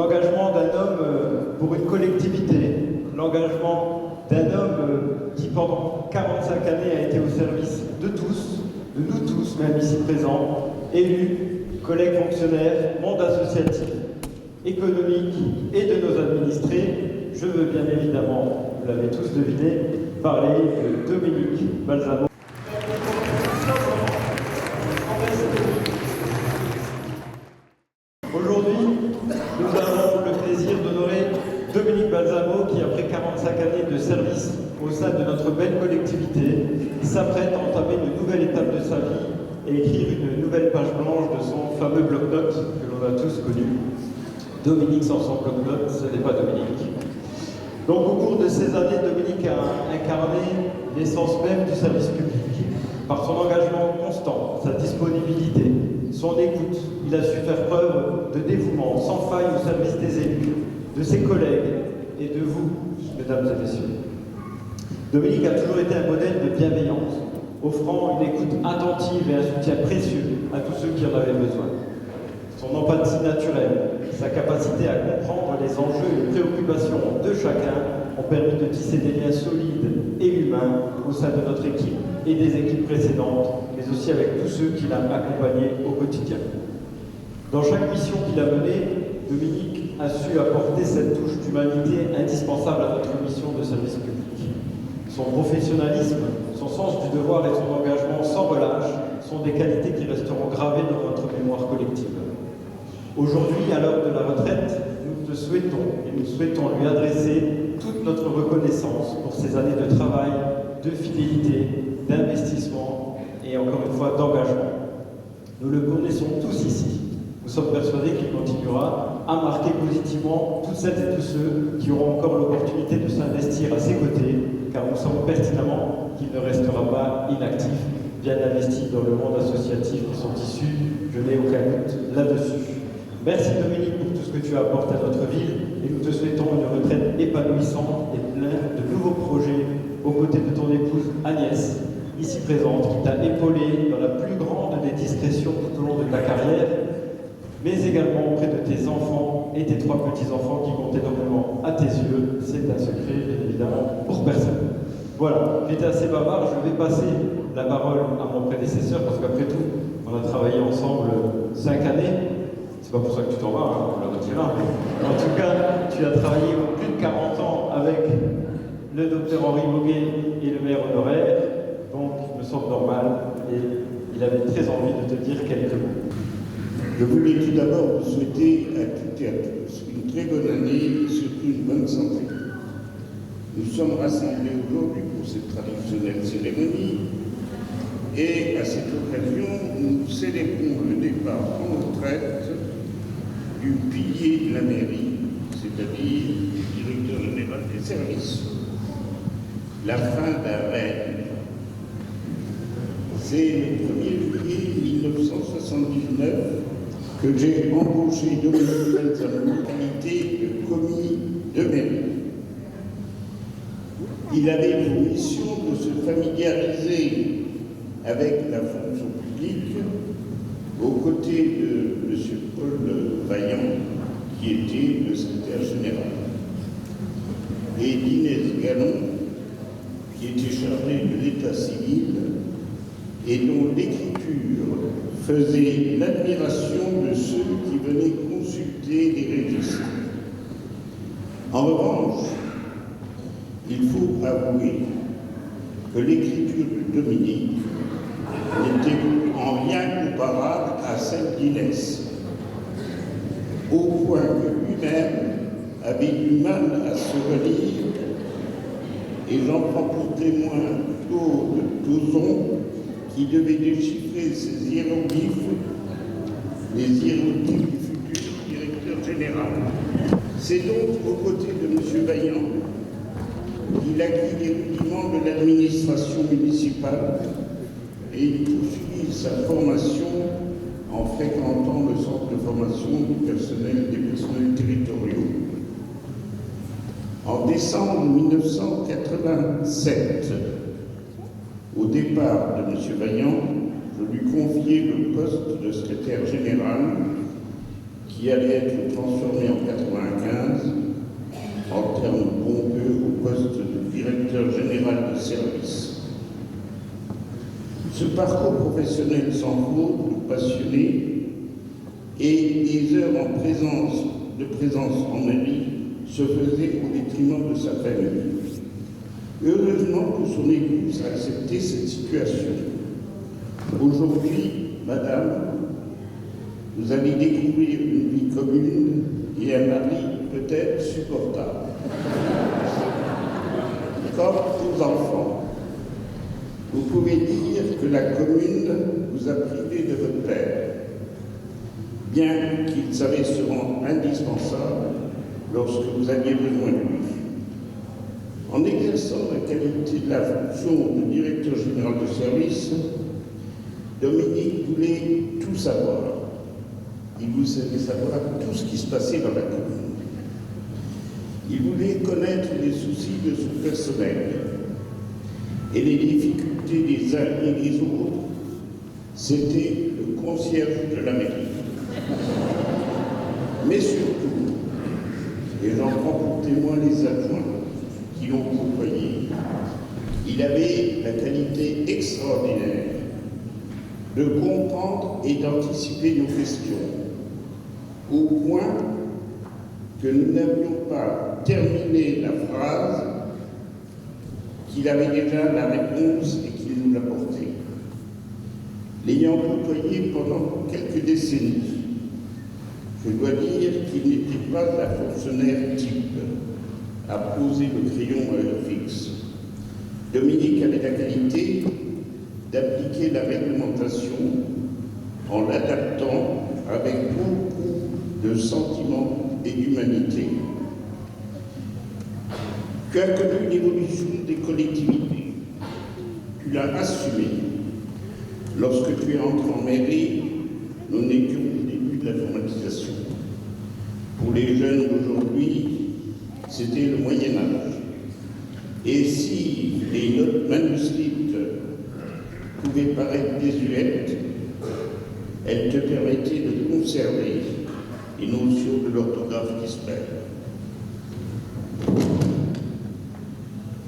l'engagement d'un homme pour une collectivité, l'engagement d'un homme qui pendant 45 années a été au service de tous, de nous tous, même ici présents, élus, collègues fonctionnaires, monde associatif, économique et de nos administrés. Je veux bien évidemment, vous l'avez tous deviné, parler de Dominique Balsamo. Aujourd'hui, nous avons le plaisir d'honorer Dominique Balsamo qui, après 45 années de service au sein de notre belle collectivité, s'apprête à entamer une nouvelle étape de sa vie et écrire une nouvelle page blanche de son fameux bloc-notes que l'on a tous connu. Dominique sans son bloc-notes, ce n'est pas Dominique. Donc au cours de ces années, Dominique a incarné l'essence même du service public. Par son engagement constant, sa disponibilité, son écoute, il a su faire preuve de dévouement sans faille au service des élus, de ses collègues et de vous, mesdames et messieurs. Dominique a toujours été un modèle de bienveillance, offrant une écoute attentive et un soutien précieux à tous ceux qui en avaient besoin. Son empathie naturelle, sa capacité à comprendre les enjeux et les préoccupations de chacun ont permis de tisser des liens solides et humains au sein de notre équipe et des équipes précédentes, mais aussi avec tous ceux qui l'ont accompagné au quotidien. Dans chaque mission qu'il a menée, Dominique a su apporter cette touche d'humanité indispensable à notre mission de service public. Son professionnalisme, son sens du devoir et son engagement sans relâche sont des qualités qui resteront gravées dans notre mémoire collective. Aujourd'hui, à l'heure de la retraite, nous te souhaitons et nous souhaitons lui adresser toute notre reconnaissance pour ces années de travail, de fidélité, d'investissement et encore une fois d'engagement. Nous le connaissons tous ici. Nous sommes persuadés qu'il continuera à marquer positivement toutes celles et tous ceux qui auront encore l'opportunité de s'investir à ses côtés, car nous savons pertinemment qu'il ne restera pas inactif, bien investi dans le monde associatif qui sont issus, je n'ai aucun doute là-dessus. Merci Dominique pour tout ce que tu apportes à notre ville et nous te souhaitons une retraite épanouissante et pleine de nouveaux projets aux côtés de ton épouse Agnès, ici présente, qui t'a épaulé dans la plus grande des discrétions tout au long de ta carrière, mais également auprès de tes enfants et tes 3 petits-enfants qui comptent énormément à tes yeux. C'est un secret, bien évidemment, pour personne. Voilà, j'étais assez bavard, je vais passer la parole à mon prédécesseur, parce qu'après tout, on a travaillé ensemble 5 années. C'est pas pour ça que tu t'en vas, hein, on le retira. En tout cas, tu as travaillé plus de 40 ans avec le docteur Henri Boguet et le maire honoraire, donc il me semble normal, et il avait très envie de te dire quelques mots. Je voulais tout d'abord vous souhaiter à toutes et à tous une très bonne année et surtout une bonne santé. Nous sommes rassemblés aujourd'hui pour cette traditionnelle cérémonie et à cette occasion, nous célébrons le départ en retraite du pilier de la mairie, c'est-à-dire du directeur général des services. La fin d'un règne. C'est le 1er juillet 1979 que j'ai embauché Dominique Balsamo en qualité de commis de mairie. Il avait pour mission de se familiariser avec la fonction publique aux côtés de M. Paul Vaillant, qui était le secrétaire général, et d'Inès Gallon, qui était chargée de l'état civil et dont l'écriture faisait l'admiration de ceux qui venaient consulter les registres. En revanche, il faut avouer que l'écriture de Dominique n'était en rien comparable à celle d'Inès, au point que lui-même avait du mal à se relire, et j'en prends pour témoin Claude Tauzon, qui devait déchiffrer ces hiéroglyphes, les hiéroglyphes du futur directeur général. C'est donc aux côtés de M. Vaillant qu'il acquit les rudiments de l'administration municipale et il poursuivit sa formation en fréquentant le centre de formation des personnels territoriaux. En décembre 1987, au départ de M. Vaillant, je lui confiai le poste de secrétaire général qui qui allait être transformé en 1995 en termes pompeux au poste de directeur général de service. Ce parcours professionnel sans faute, passionné, et des heures de présence en mairie se faisaient au détriment de sa famille. Heureusement que son épouse a accepté cette situation. Aujourd'hui, madame, vous allez découvrir une vie commune et un mari peut-être supportable. Comme aux enfants, vous pouvez dire que la commune vous a privé de votre père, bien qu'il savait se rendre indispensable lorsque vous aviez besoin de lui. En exerçant la qualité de la fonction de directeur général de service, Dominique voulait tout savoir. Il voulait savoir tout ce qui se passait dans la commune. Il voulait connaître les soucis de son personnel et les difficultés des uns et des autres. C'était le concierge de la mairie. Mais surtout, et j'en prends pour témoin les adjoints qui l'ont côtoyé, il avait la qualité extraordinaire de comprendre et d'anticiper nos questions, au point que nous n'avions pas terminé la phrase qu'il avait déjà la réponse et qu'il nous l'apportait. L'ayant côtoyé pendant quelques décennies, je dois dire qu'il n'était pas un fonctionnaire type à poser le crayon à heure fixe. Dominique avait la qualité d'appliquer la réglementation en l'adaptant avec beaucoup de sentiments et d'humanité. Tu as connu l'évolution des collectivités. Tu l'as assumé. Lorsque tu es entré en mairie, nous n'étions au début de l'informatisation. Pour les jeunes d'aujourd'hui, c'était le Moyen-Âge. Et si les notes manuscrites pouvaient paraître désuètes, elles te permettaient de conserver les notions de l'orthographe qui se perd.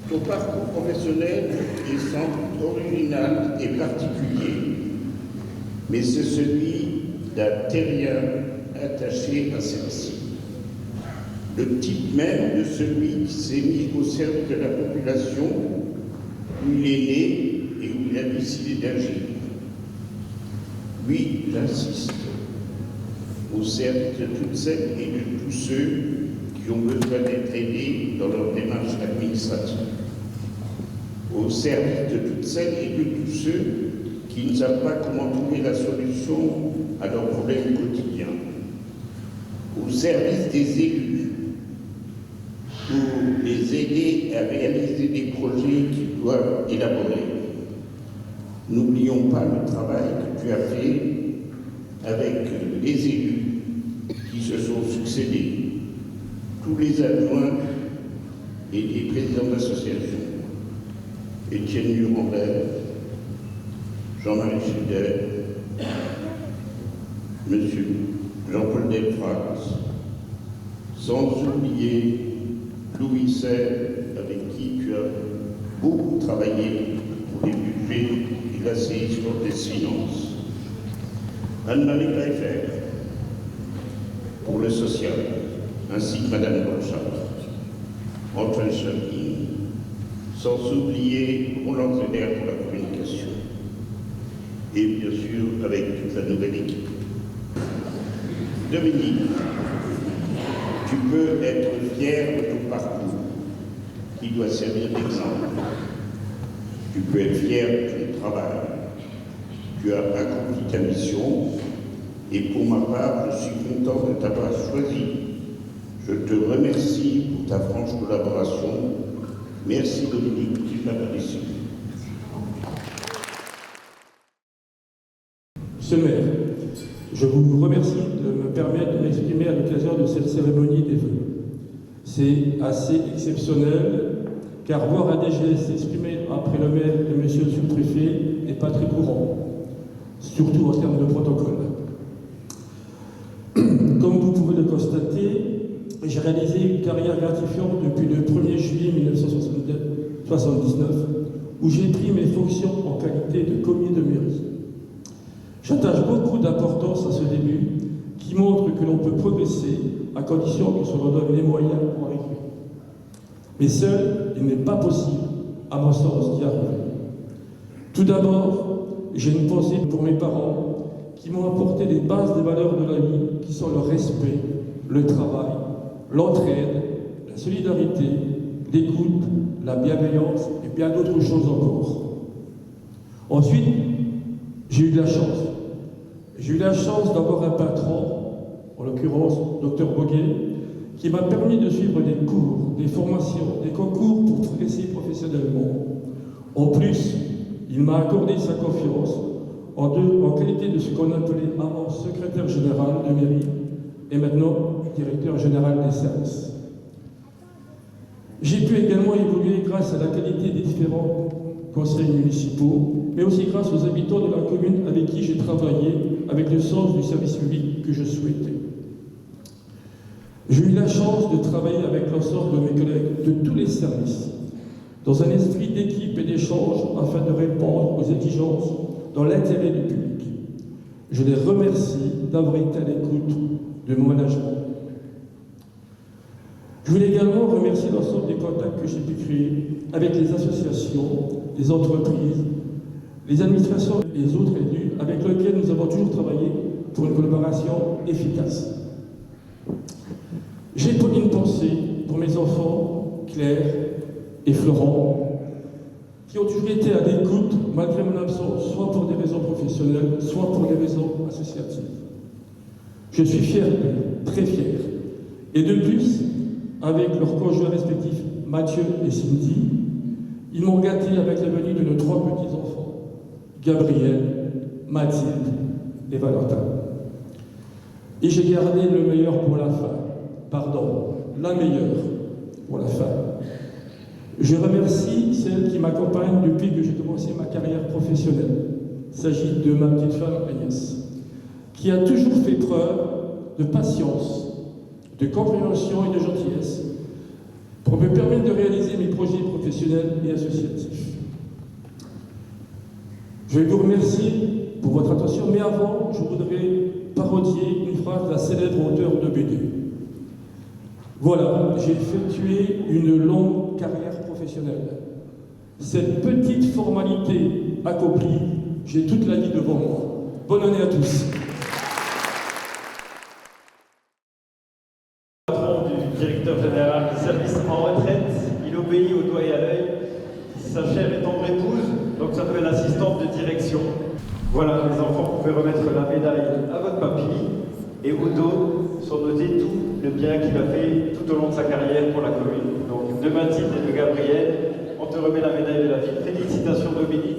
Ton parcours professionnel est sans doute original et particulier, mais c'est celui d'un terrien attaché à celle-ci. Le type même de celui qui s'est mis au service de la population où il est né et où il a décidé d'agir. Oui, j'insiste, au service de toutes celles et de tous ceux qui ont besoin d'être aidés dans leur démarche administrative. Au service de toutes celles et de tous ceux qui ne savent pas comment trouver la solution à leurs problèmes quotidiens. Au service des élus, pour les aider à réaliser des projets qu'ils doivent élaborer. N'oublions pas le travail que tu as fait avec les élus qui se sont succédés, tous les adjoints et les présidents d'associations, Étienne Nuremberg, Jean-Marie Schneider, Monsieur Jean-Paul Delfras, sans oublier Louis Serre, avec qui tu as beaucoup travaillé pour les budgets et la sélection des finances. Anne-Marie Pfeiffer, pour le social, ainsi que Madame Borchardt, Antoine Chapin, sans oublier Roland Zeller pour la communication. Et bien sûr, avec toute la nouvelle équipe. Dominique, tu peux être fier de ton parcours, qui doit servir d'exemple. Tu peux être fier de ton travail. Tu as accompli ta mission, et pour ma part, je suis content de t'avoir choisi. Je te remercie pour ta franche collaboration. Merci Dominique, tu m'as apprécié. Monsieur le maire, je vous remercie de me permettre de m'exprimer à l'occasion de cette cérémonie des vœux. C'est assez exceptionnel, car voir un DG s'exprimer après le maire et monsieur le sous-préfet n'est pas très courant, surtout en termes de protocole. Comme vous réalisé une carrière gratifiante depuis le 1er juillet 1979, où j'ai pris mes fonctions en qualité de commis de mairie. J'attache beaucoup d'importance à ce début, qui montre que l'on peut progresser à condition que se redonne les moyens pour arriver. Mais seul, il n'est pas possible, à mon sens, d'y arriver. Tout d'abord, j'ai une pensée pour mes parents qui m'ont apporté les bases des valeurs de la vie, qui sont le respect, le travail, l'entraide, la solidarité, l'écoute, la bienveillance et bien d'autres choses encore. Ensuite, j'ai eu de la chance. J'ai eu la chance d'avoir un patron, en l'occurrence Dr Boguet, qui m'a permis de suivre des cours, des formations, des concours pour progresser professionnellement. En plus, il m'a accordé sa confiance en qualité de ce qu'on appelait avant secrétaire général de mairie et maintenant directeur général des services. J'ai pu également évoluer grâce à la qualité des différents conseils municipaux, mais aussi grâce aux habitants de la commune avec qui j'ai travaillé avec le sens du service public que je souhaitais. J'ai eu la chance de travailler avec l'ensemble de mes collègues de tous les services, dans un esprit d'équipe et d'échange afin de répondre aux exigences dans l'intérêt du public. Je les remercie d'avoir été à l'écoute de mon management. Je voulais également remercier l'ensemble des contacts que j'ai pu créer avec les associations, les entreprises, les administrations et les autres élus avec lesquels nous avons toujours travaillé pour une collaboration efficace. J'ai une pensée pour mes enfants, Claire et Florent, qui ont toujours été à l'écoute malgré mon absence, soit pour des raisons professionnelles, soit pour des raisons associatives. Je suis fier d'eux, très fier. Et de plus, avec leurs conjoints respectifs, Mathieu et Cindy, ils m'ont gâté avec la venue de nos 3 petits-enfants, Gabriel, Mathilde et Valentin. Et j'ai gardé le meilleur pour la fin. Pardon, la meilleure pour la fin. Je remercie celle qui m'accompagne depuis que j'ai commencé ma carrière professionnelle. Il s'agit de ma petite femme Agnès, qui a toujours fait preuve de patience, de compréhension et de gentillesse pour me permettre de réaliser mes projets professionnels et associatifs. Je vais vous remercier pour votre attention, mais avant, je voudrais parodier une phrase d'un célèbre auteur de BD. Voilà, j'ai effectué une longue carrière professionnelle. Cette petite formalité accomplie, j'ai toute la vie devant moi. Bonne année à tous. Patron du directeur général du service en retraite, il obéit au doigt et à l'œil. Sa chère et tendre épouse, donc s'appelle l'assistante de direction. Voilà, les enfants, vous pouvez remettre la médaille à votre papy et au dos sont notés tout le bien qu'il a fait tout au long de sa carrière pour la commune. Donc de Mathilde et de Gabriel, on te remet la médaille de la ville. Félicitations Dominique.